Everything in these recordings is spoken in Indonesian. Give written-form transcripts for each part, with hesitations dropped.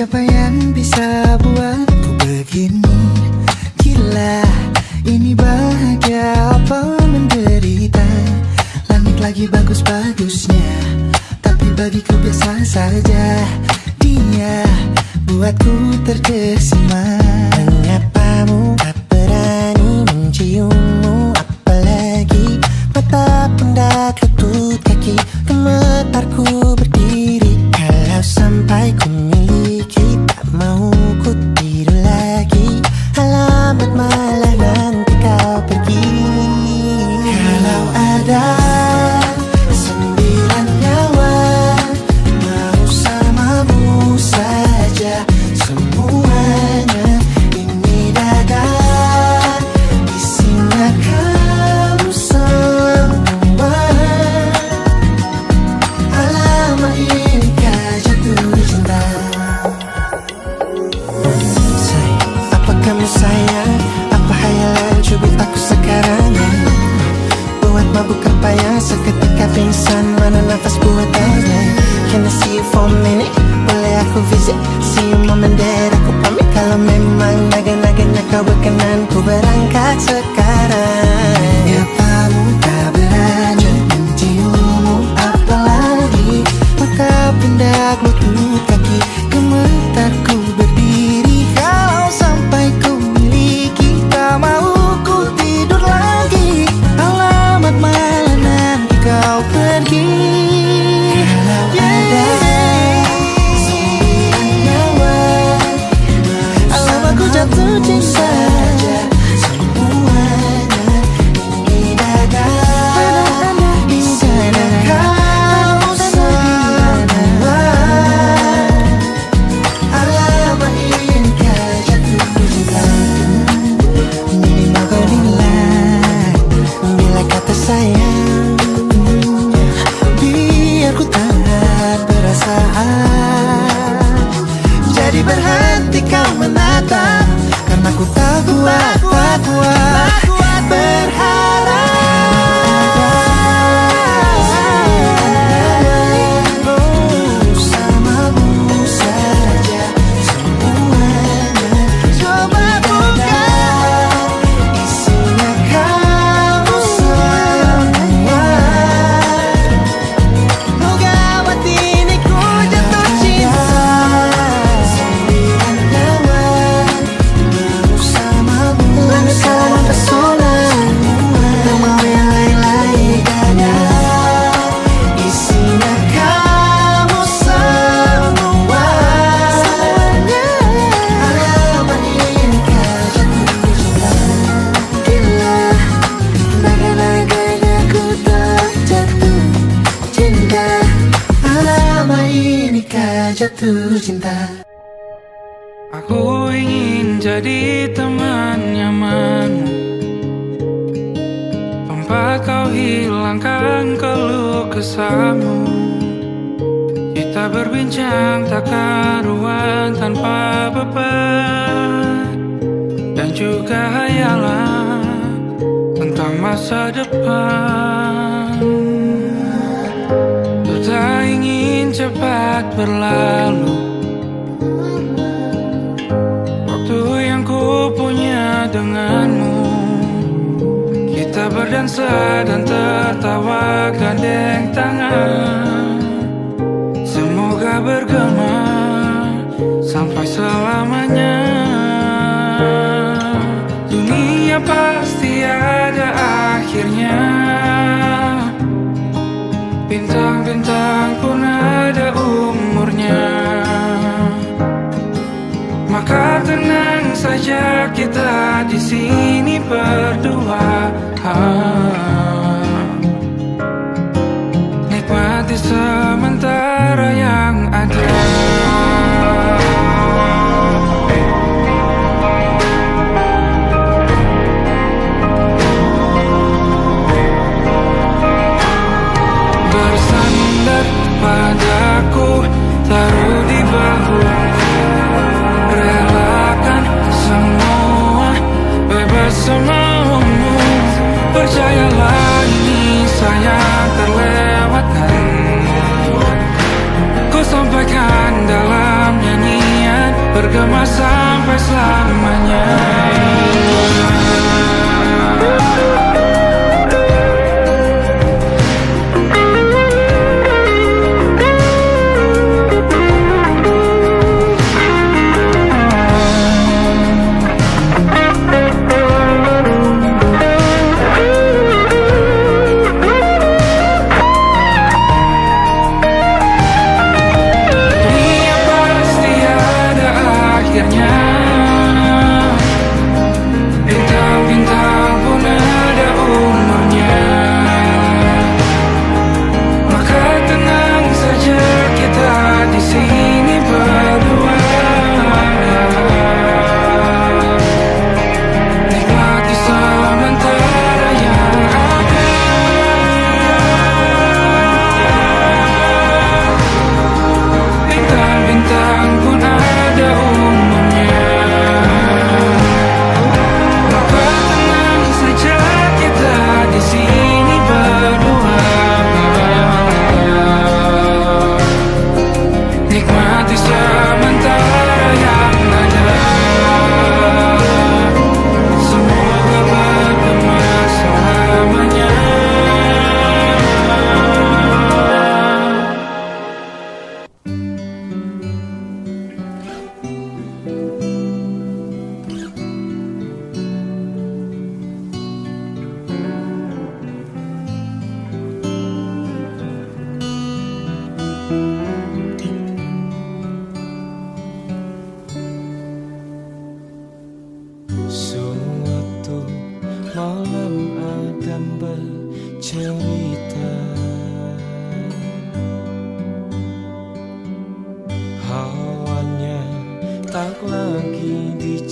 Siapa yang bisa buatku begini? Gila, ini bahagia apa menderita? Langit lagi bagus-bagusnya, tapi bagiku biasa saja. Dia buatku terkesima. Menyapamu, tak berani menciummu, apalagi mata, pundak, lutut, kaki. Gemetarku berdiri kalau sampai ku miliki. Tak mau ku tidur lagi, alamat malah nanti kau pergi. Kalau ada 9 nyawa, mau samamu saja semuanya. Ini dada, isinya kamu semua. Alamak, inikah jatuh cinta? Apa kamu sayang? Apa hayalan cubit aku sekarang? Buat mabuk apa yang seketika pingsan? Mana nafas buatannya? Can I see you for a minute? Boleh aku visit? See you mom and dad. Aku pamit kalau memang naga-naganya kau berkenan. Ku berangkat sekarang. Nyapamu, tak berani menciummu, apalagi mata, pundak, lutut, kaki. Gemetarku berdiri kalau sampai ku miliki. Tak mau ku tidur lagi, alamat malah nanti kau pergi. Kalau ada 9 nyawa, alamat ku jatuh cinta semuanya. Ini dada, isinya kau semua. Alamat inikah jatuh cinta? Minimal kau nilai Bila kata sayang, biar ku tahan perasaan. Jadi berhenti kau menatap, karena ku tak kuat berharap. Bersamamu saja semuanya. Coba buka, isinya kamu semua. Oh gawat, ini ku jatuh cinta. 9 nyawa, bersamamu pesona. Tak mau yang lain-lain, dada, isinya kamu semua. Alamat inikah jatuh cinta? Gila, naga-naganya ku tak jatuh cinta. Alamat inikah jatuh cinta? Aku ingin jadi teman nyamanmu, tempat kau hilangkan keluh kesahmu. Kita berbincang tak karuan tanpa beban, dan juga hayalan tentang masa depan. Ku tak ingin cepat berlalu waktu yang ku punya denganmu. Kita berdansa dan tertawa gandeng tangan. Semoga bergema sampai selamanya. Dunia pasti ada akhirnya, bintang-bintang pun ada umurnya. Maka tenang saja, kita di sini berdua. Nikmati sementara yang ada. Bersandar padaku, taruh di bahu, relakan semua, bebas semaumu. Percaya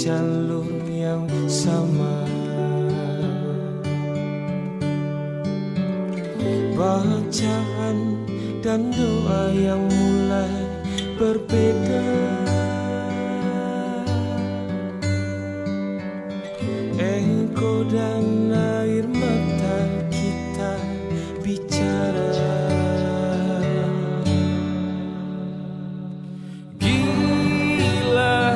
jalur yang sama. Bacaan dan doa yang mulai berbeda. Engkau dan air mata kita bicara. Gila,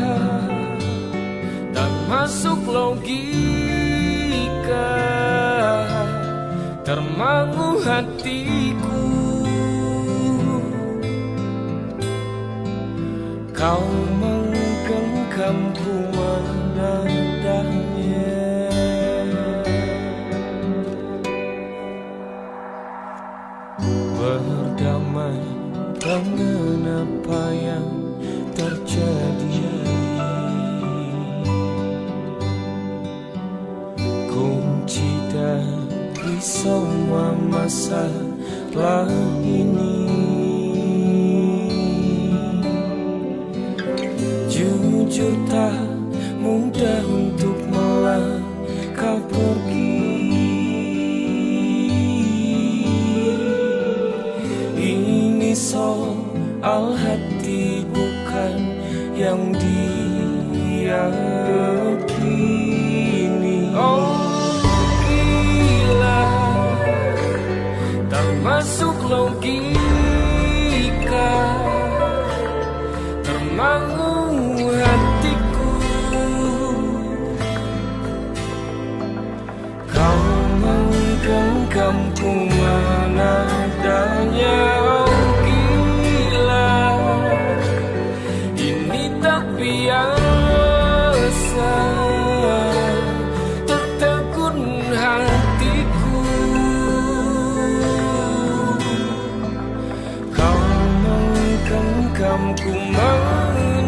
tak masuk logika, termangu hatiku. Kau menggenggamku menadahnya. Berdamai dengan apa yang terjadi. Kunci dari semua masalah ini. Jujur tak mudah untuk melangkah pergi. Ini soal hati bukan yang diyakini. Oh gila, tak masuk logika, termangu hatiku. Kau menggenggamku menadanya. Oh gila, ini tak biasa, tertegun hatiku. Kau menggenggamku menadahnya.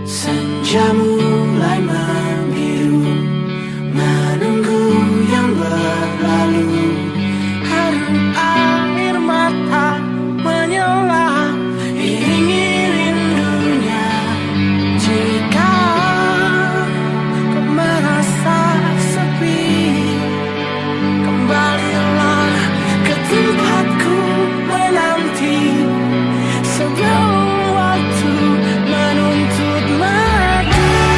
Senja mulai membiru, menunggu yang berlalu. Harum air mata menyala, iringi rindunya. Jika kau merasa sepi, kembalilah ke tempatku menanti. Sebelum waktu menuntut mati.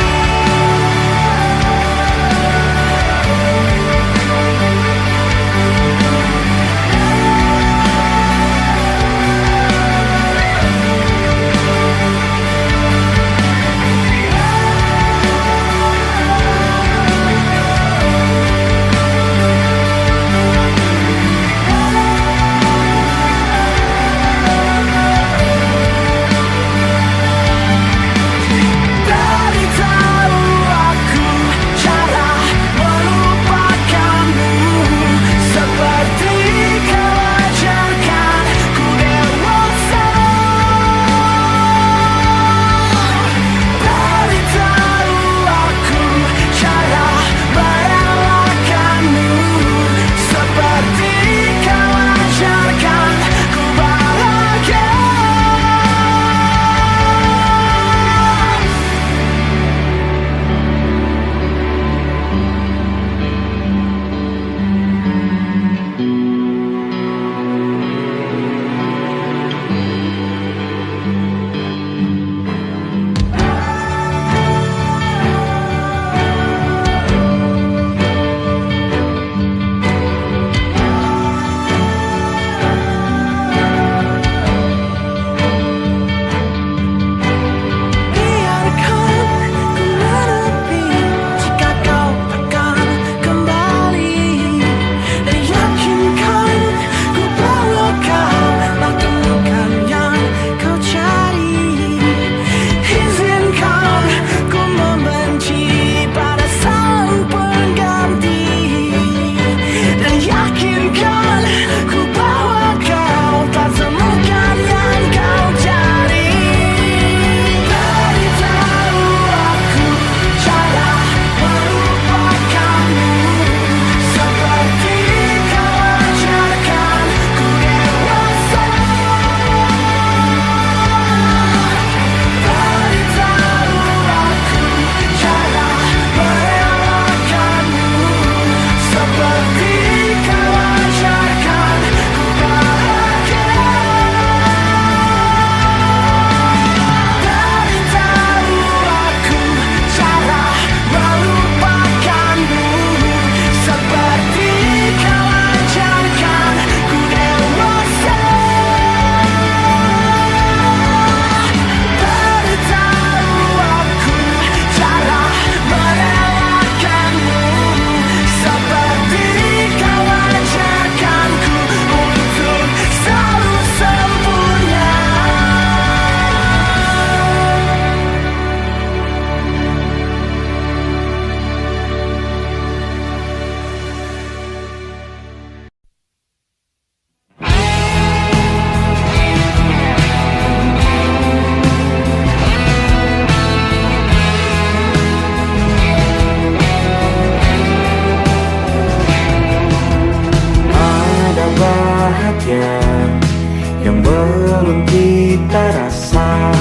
belum kita rasa.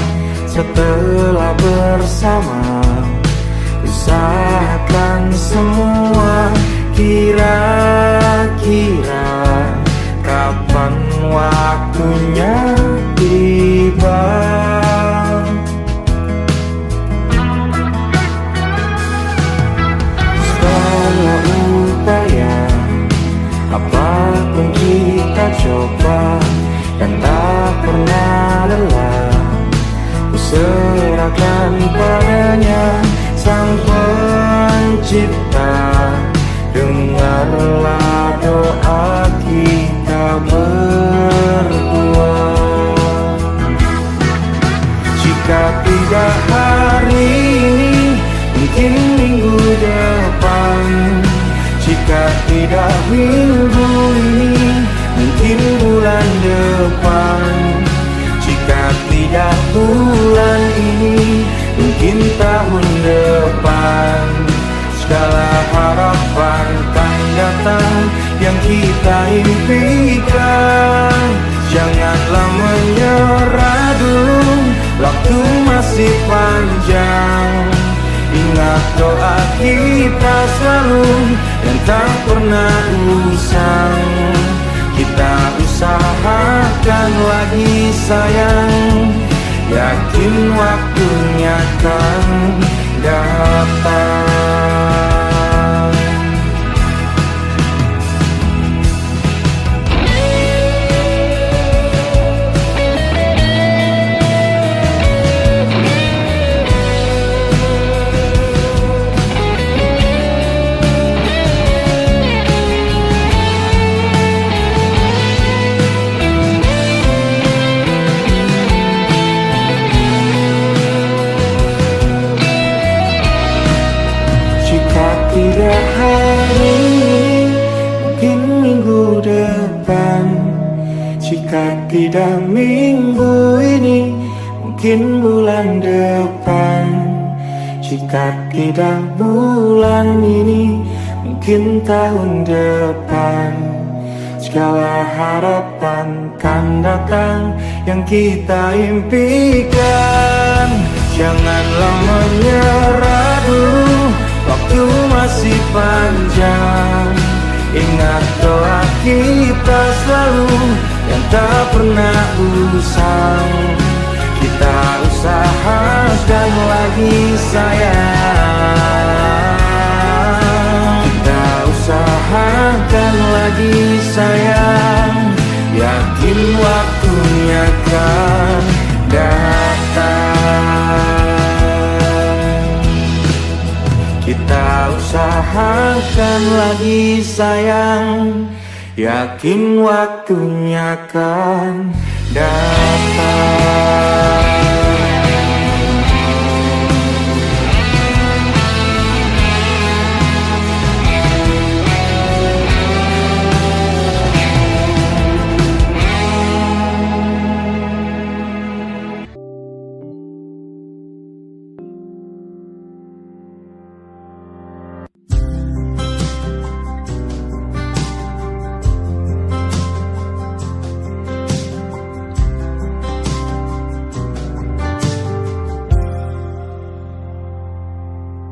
Setelah bersama, usahakan semua. Kira-kira kapan waktunya tiba? Setelah upaya, apapun kita coba, dan tak pernah lelah, serahkan padanya Sang Pencipta. Dengarlah doa kita berdua. Jika tidak hari ini, mungkin minggu depan. Jika tidak minggu ini, mungkin bulan depan. Jika tidak bulan ini, mungkin tahun depan. Segala harapan kan datang yang kita impikan. Janganlah menyerah dulu, waktu masih panjang. Ingat doa kita selalu dan tak pernah usang. Kita usahakan lagi sayang, yakin waktunya kan datang. Tidak hari ini, mungkin minggu depan. Jika tidak minggu ini, mungkin bulan depan. Jika tidak bulan ini, mungkin tahun depan. Segala harapan kan datang yang kita impikan. Janganlah menyerah dulu, waktu masih panjang. Ingat doa kita selalu yang tak pernah usang. Kita usahakan lagi sayang. Kita usahakan lagi sayang, yakin waktunya kan datang. Kita usahakan lagi sayang, yakin waktunya kan datang.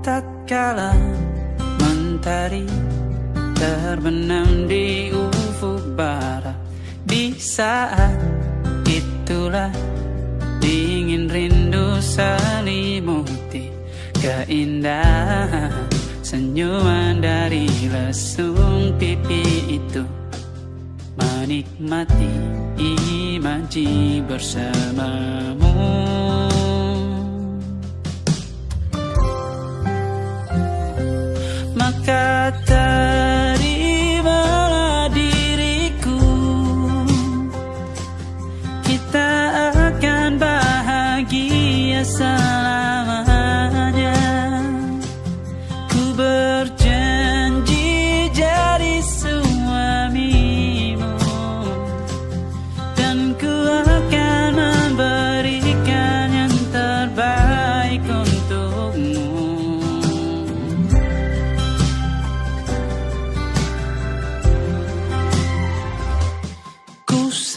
Tatkala mentari terbenam di ufuk barat, di saat itulah dingin rindu selimuti keindahan senyuman dari lesung pipi itu. Menikmati imaji bersamamu. Maka terimalah diriku, kita akan bahagia selamanya. Ku berjanji jadi suamimu, dan ku akan memberikan yang terbaik untukmu.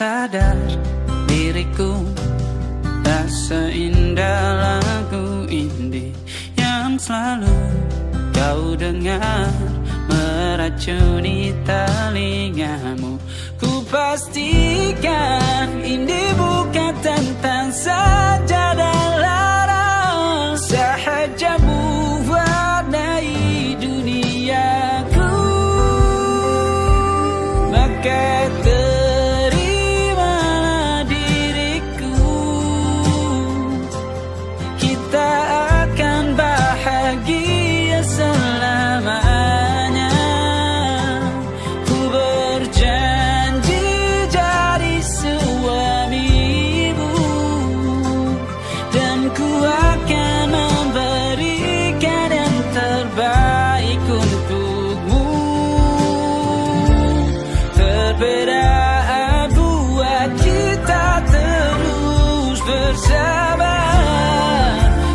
Sadar diriku. Tak seindah lagu indie yang selalu kau dengar meracuni telingamu. Ku pastikan indie bukan tentang saja dan larang, sahaja mewarnai duniaku. Maka terimalah diriku, kita akan bahagia selamanya. Ku berjanji jadi suamimu, dan ku akan memberikan yang terbaik untukmu. Perbedaan buat kita terus bersama.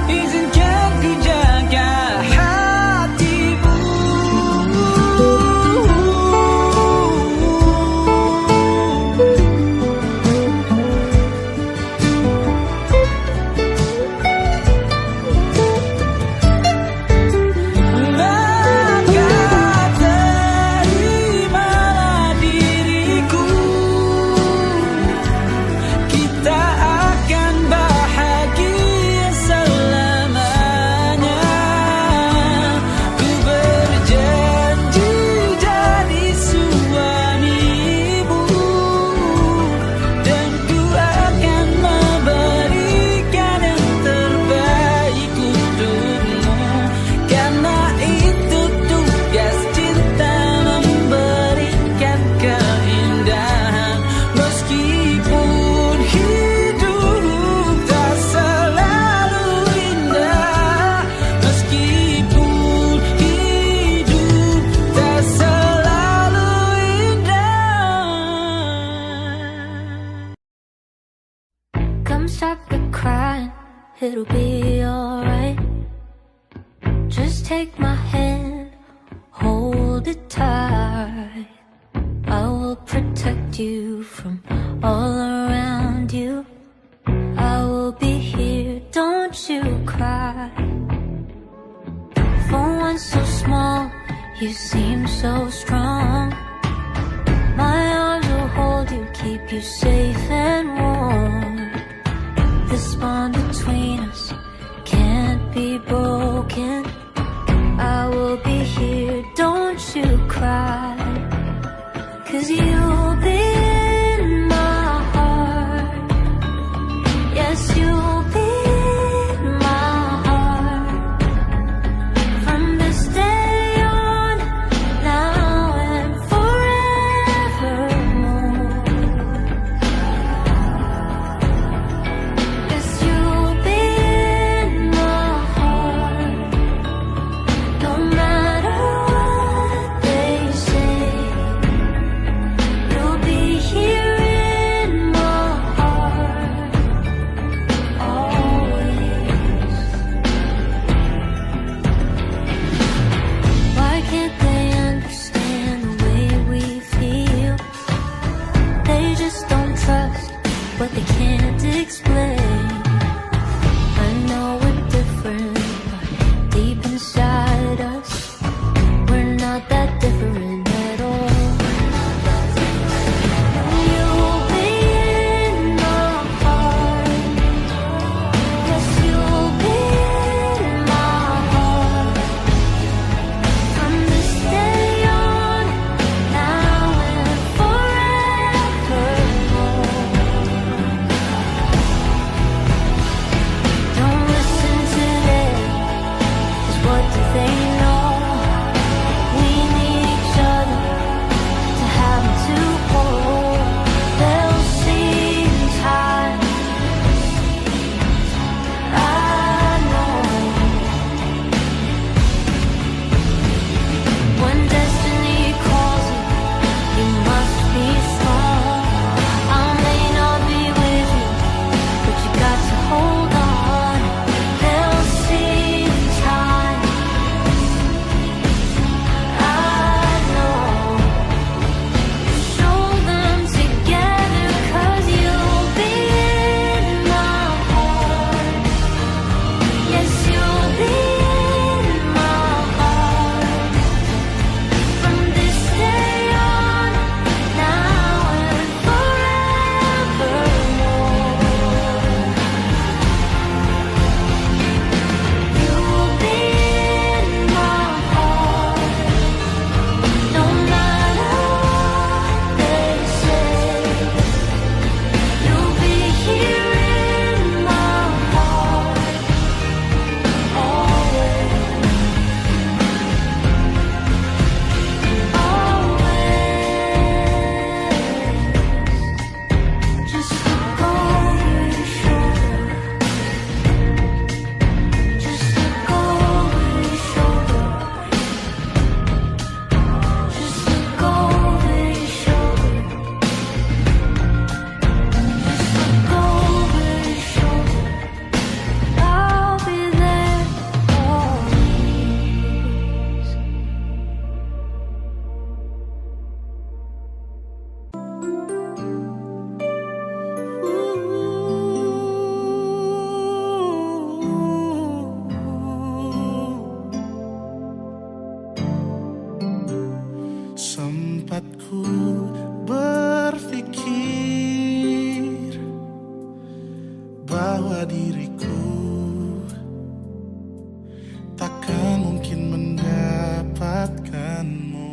Izinkan ku jaga hatimu. Maka terimalah diriku, kita akan bahagia selamanya. Ku berjanji jadi suamimu, dan ku akan memberikan yang terbaik untukmu. Karena itu tugas cinta, memberikan keindahan. Meskipun hidup tak selalu indah, meskipun hidup tak selalu indah. Come stop the crying, it'll be alright. Just take my hand, hold it tight. I will protect you from all around you. I will be here, don't you cry. For one so small, you seem so strong. My arms will hold you, keep you safe and warm. This bond between us can't be broken. I will be here, don't you cry. 'Cause you'll be in my heart. Yes, you'll be in my heart. From this day on, now and forevermore. Yes, you'll be in my heart. No matter what they say, you'll be here in my heart always. Why can't they understand the way we feel? They just don't trust what they can't explain. I know we're different, but deep inside us, we're not that different at all. You'll be in my heart. Yes, you'll be in my heart. From this day on, now and forevermore. bahwa diriku takkan mungkin mendapatkanmu,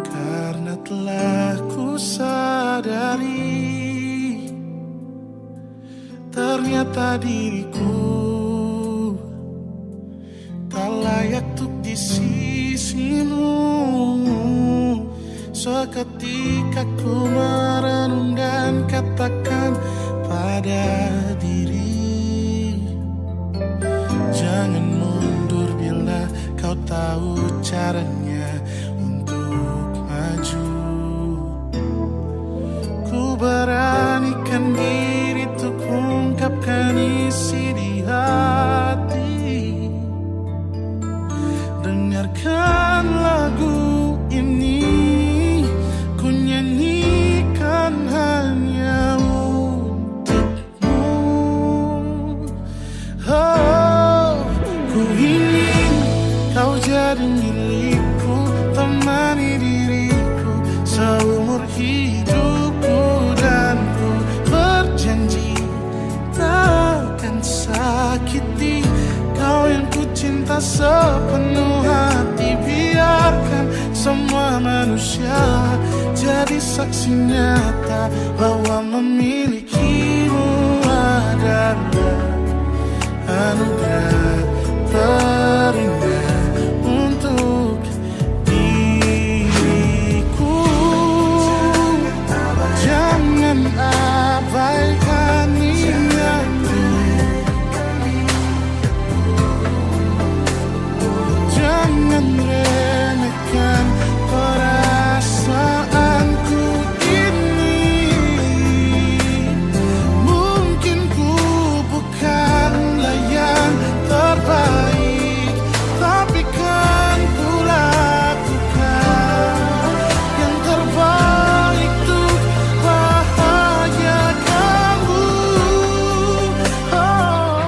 karena telah ku sadari ternyata diriku tak layak untuk di sisimu. Seketika ku merenung dan katakan pada diri, jangan mundur bila kau tahu caranya untuk maju. Ku beranikan diri untuk ungkapkan isi di hati. Dengarkan lagu ini, ku nyanyikan hanya untukmu. Oh, ku ingin kau jadi milikku, temani diriku seumur hidupku, dan ku berjanji takkan sakiti kau yang ku cinta sepenuh hati. Biarkan semua manusia jadi saksi nyata bahwa memilikimu adalah anugerah terindah untuk diriku. Jangan abaikan niatku, jangan remehkan perasaanku ini. Mungkin ku bukanlah yang terbaik, tapi kan ku lakukan yang terbaik untuk bahagiakanmu. Oh.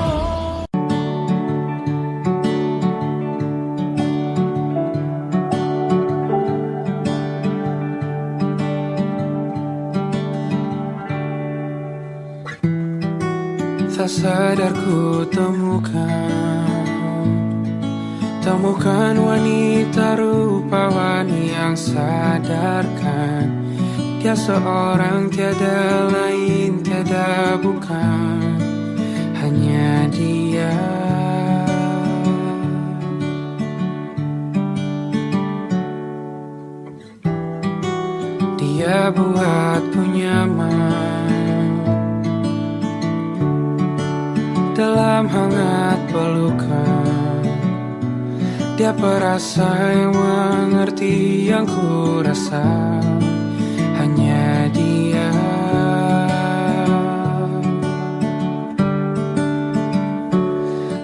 Tak sadar ku temukan wanita rupawani yang sadarkan dia seorang, tiada lain, tiada bukan, hanya dia. Dia buatku nyaman dalam hangat pelukan. Dia perasa yang mengerti yang ku rasa, hanya dia.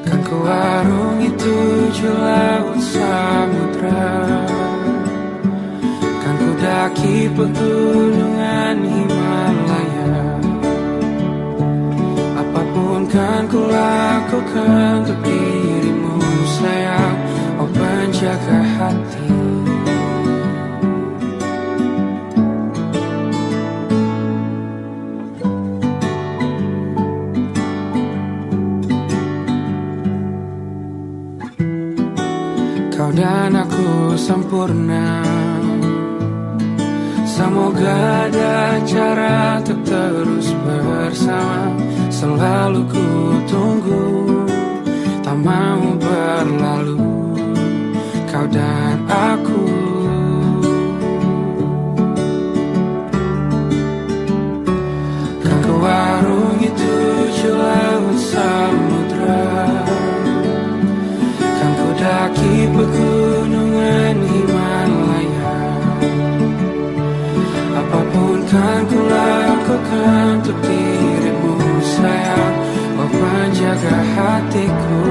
Kan ku warungi 7 laut samudra, kan ku daki pegunungan Himalaya. Apapun kan ku lakukan untuk dirimu sayang, oh penjaga hati. Kau dan aku sempurna, semoga ada cara untuk terus bersama. Selalu ku tunggu, tak mau berlalu, kau dan aku. Kan ku warungi 7 laut samudra, kan ku daki pegunungan Himalaya. Apapun kan ku lakukan untuk dirimu sayang, oh penjaga hatiku.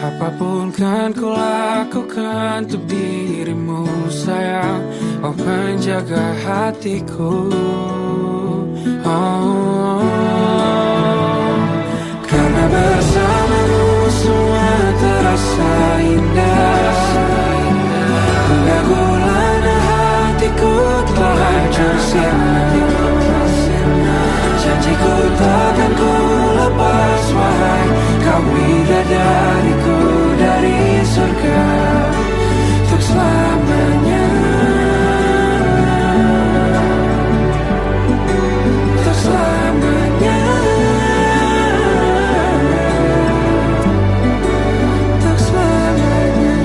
Apapun kan ku lakukan untuk dirimu sayang, oh penjaga hatiku. Oh, karena bersamamu semua terasa indah. Hingga gulana hatiku telah hancur sirna. Janjiku takkan ku lepas, wahai kau bidadariku dari surga untuk selamanya. Untuk selamanya. Untuk selamanya.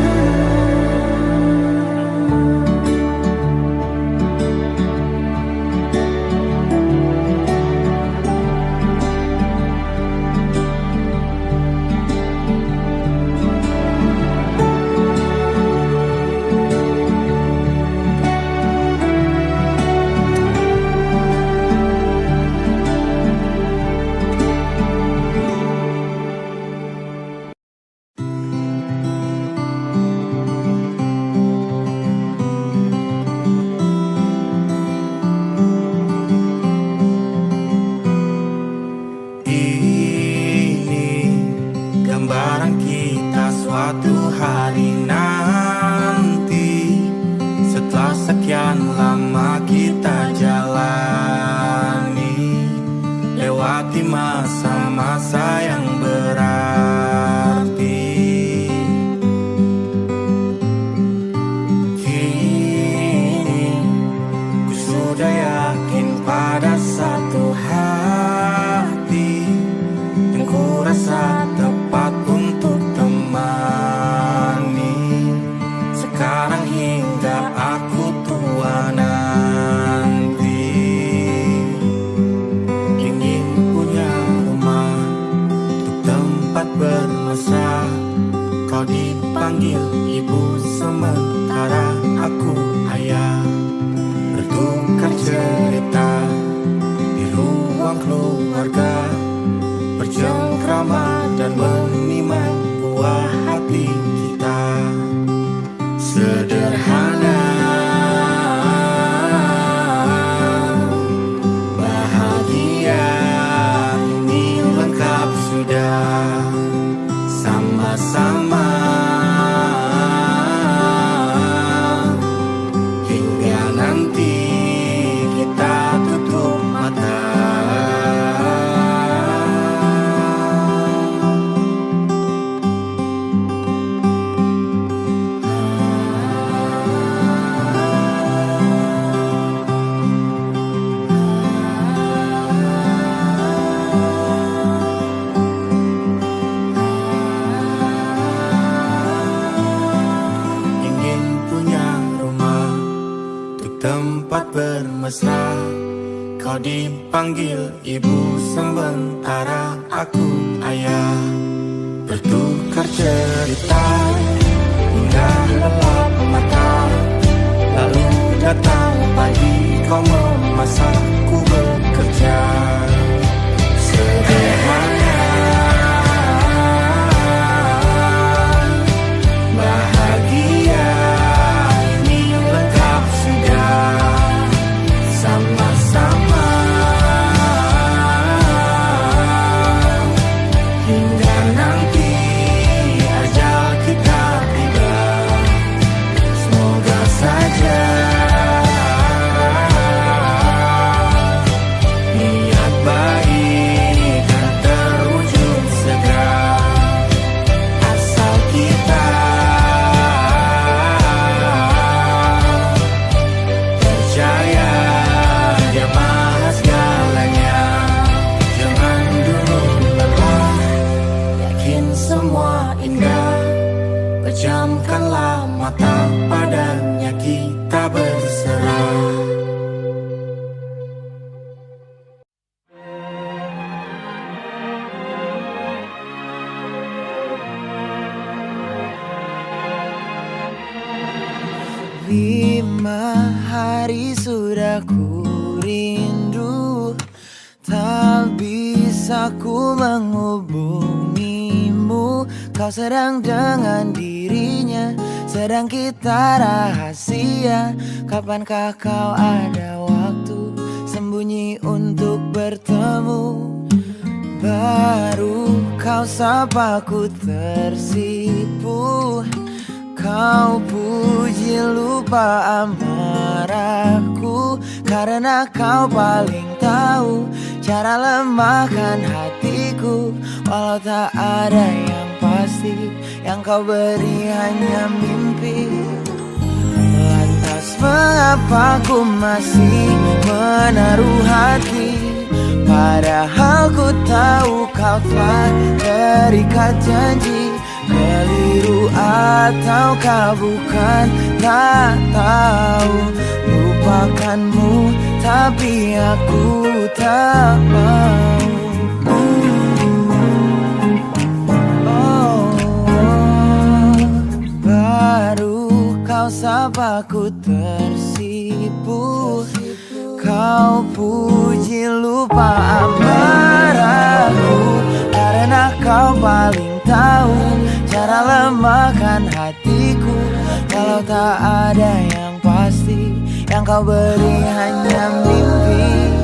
Panggil ibu sementara aku ayah, bertukar cerita hingga lelap mata. Lalu datang pagi kau memasak, ku bekerja sederhana. Bahagia ini lengkap sudah, sama-sama. Pejamkanlah mata, padanya kita berserah. Lima hari sudah ku rindu, tak bisa ku menghubungimu. Kau kau sedang dengan dirinya, sedang kita rahasia. Kapankah kau ada waktu sembunyi untuk bertemu? Baru kau sapa ku tersipu. Kau puji lupa amarahku, karena kau paling tahu cara lemahkan hatiku. Walau tak ada yang pasti, yang kau beri hanya mimpi. Lantas mengapa ku masih menaruh hati, padahal ku tahu kau telah terikat janji. Keliru ataukah bukan, tak tahu. Lupakanmu tapi aku tak mau. Baru kau sapa ku tersipu. Kau puji lupa amarahku, karena kau paling tahu cara lemahkan hatiku. Kalau tak ada yang pasti, yang kau beri hanya mimpi.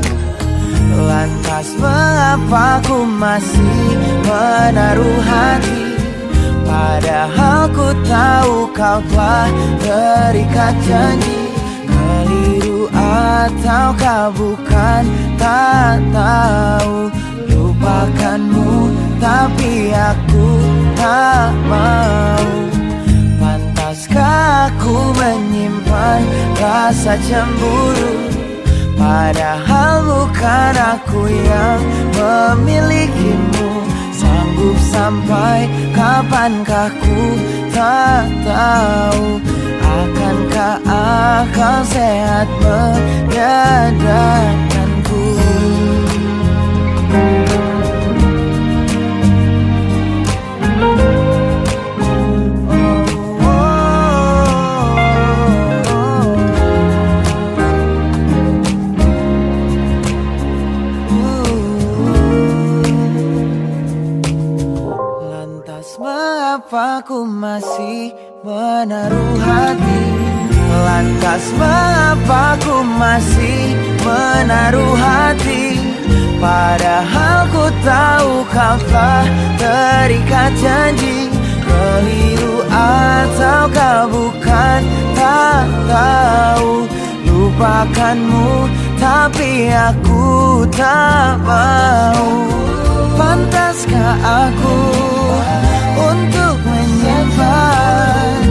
Lantas mengapa ku masih menaruh hati, padahal ku tahu kau telah terikat janji. Keliru ataukah bukan, tak tahu. Lupakanmu tapi aku tak mau. Pantaskah aku menyimpan rasa cemburu, padahal bukan aku yang memilikimu. Sanggup sampai kapankah ku tak tahu. Akankah akal sehat menyadarkanku? Lantas mengapa ku masih menaruh hati? Lantas mengapa ku masih menaruh hati, padahal ku tahu kau telah terikat janji. Keliru ataukah bukan, tak tahu. Lupakanmu tapi aku tak mau. Pantaskah aku untuk menyimpan,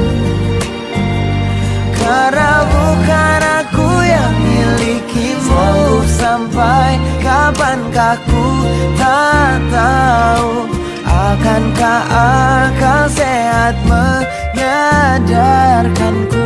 karena bukan aku yang milikimu. Sampai kapankah ku tak tahu. Akankah akal sehat menyadarkanku?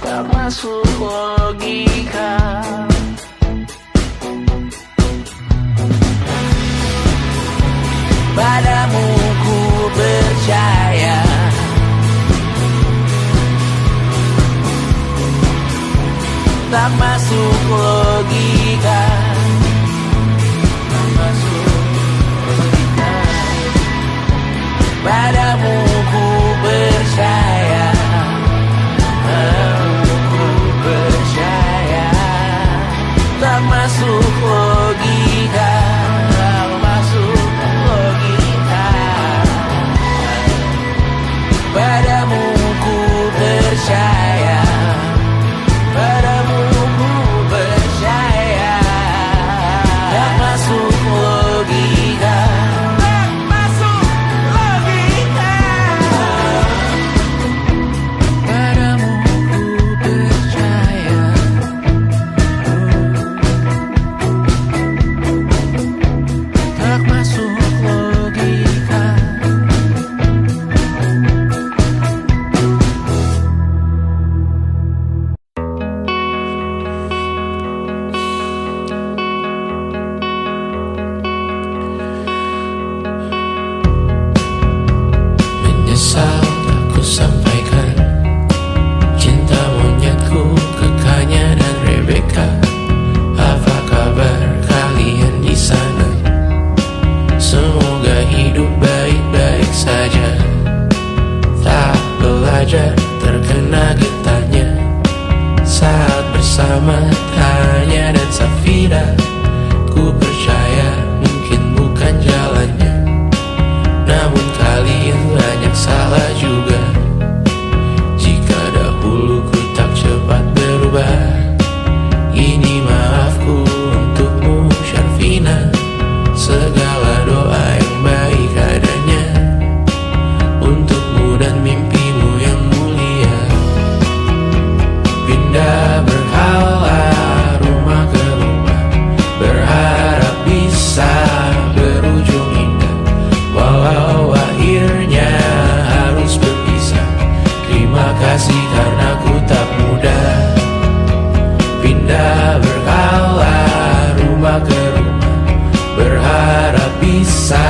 tak masuk logika. Padamu ku percaya, tak masuk logika, tak masuk logika. Padamu ku percaya, padamu ku percaya, tak masuk logika, tak masuk logika. Padamu ku percaya, padamu ku percaya, tak masuk logika, tak masuk logika. Padamu ku percaya, tak masuk logika. Menyesal tak ku sampaikan cinta monyetku ke Kanya dan Rebecca. Apa kabar kalian di sana? Semoga hidup baik-baik saja. Tak belajar terkena getahnya saat bersama Tanya dan Safira. Ku percaya mungkin bukan jalannya, namun kalian banyak salah juga. Jika dahulu ku tak cepat berubah, ini maafku untukmu Syarfina. Segala doa yang baik adanya untukmu dan mimpimu yang mulia. Pindah berkala rumah ke rumah, berharap bisa berujung indah. Walau akhirnya harus berpisah, terima kasih karena ku tak mudah. Pindah berkala rumah ke rumah, berharap bisa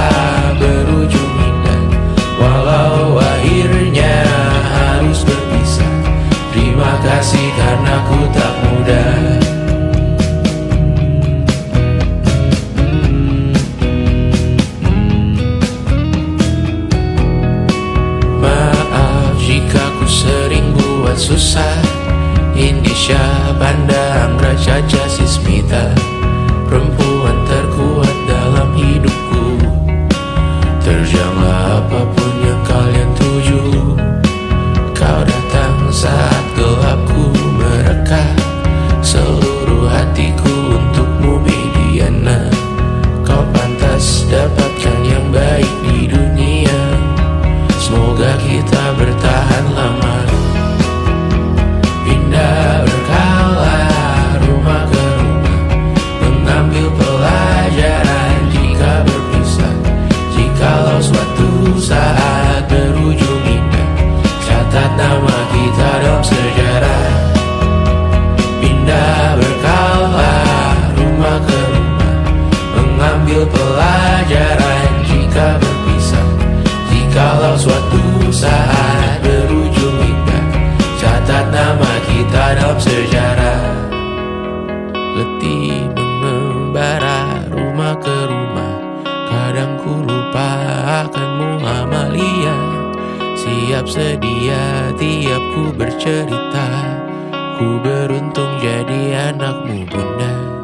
berujung indah. Walau akhirnya harus berpisah, terima kasih karena ku tak mudah. Maaf jika ku sering buat susah. Indisha, Banda, Anggra, Caca, Sismita, perempuan terkuat dalam hidupku. Terjanglah apapun yang kalian tuju. Kau datang saat gelapku mereka, seluruh hatiku untukmu Mediana. Kau pantas dapatkan yang baik di dunia. Semoga kita bertahan lama. Pindah berkala rumah ke rumah, mengambil pelajaran jika berpisah. Jikalau suatu saat berujung indah, catat nama kita dalam sejarah. Pindah berkala rumah ke rumah, mengambil pelajaran jika berpisah. Jikalau suatu saat berujung indah, catat nama kita dalam sejarah. Letih mengembara rumah ke rumah, kadang ku lupa akanmu Amalia. Siap sedia tiap ku bercerita, ku beruntung jadi anakmu Bunda.